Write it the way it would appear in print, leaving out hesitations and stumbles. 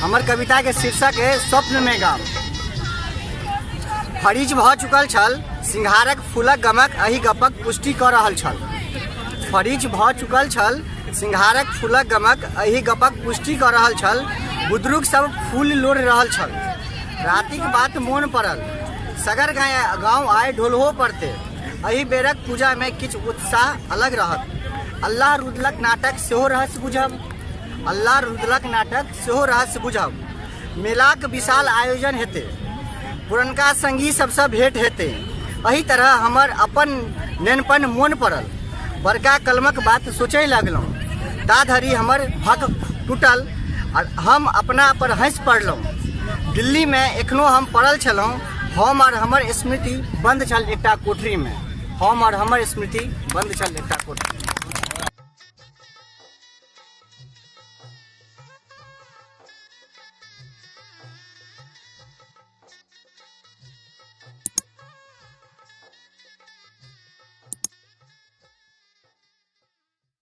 हमर कविता के शीर्षक है स्वप्न में गाम। फरीज भ चुकल छल सिंघारक फूलक गमक अही गपक पुष्टि कऽ रहल छल। फरीज भ चुकल छल सिंघारक फूलक गमक अही गपक पुष्टि कऽ रहल छल। बुदरुक सब फूल लोढ़ रहल छल। रातिक बात मोन पड़ल सगर गाँव आए ढोलहो पड़ते। अही बेरक पूजा में किछु उत्साह अलग रहत। अल्लाह रुदलक नाटक सेहो रहस्य बुझब। अल्लाह रुदलक नाटक सेहो रहस्य बुझब। मेलाक विशाल आयोजन हेतै। पुरनका संगी सबसँ भेंट हेतै। अही तरह हमर अपन नेनपन मोन पड़ल। बड़का कलमक बात सोचै लगलहुँ। ता धरि हमर भक टूटल और हम अपना पर हँसि पड़लहुँ। दिल्ली में एखनो हम पड़ल छलहुँ। हम और हमर स्मृति बंद छल एकटा कोठरी में। हम और हमर स्मृति बंद छल एकटा कोठरी।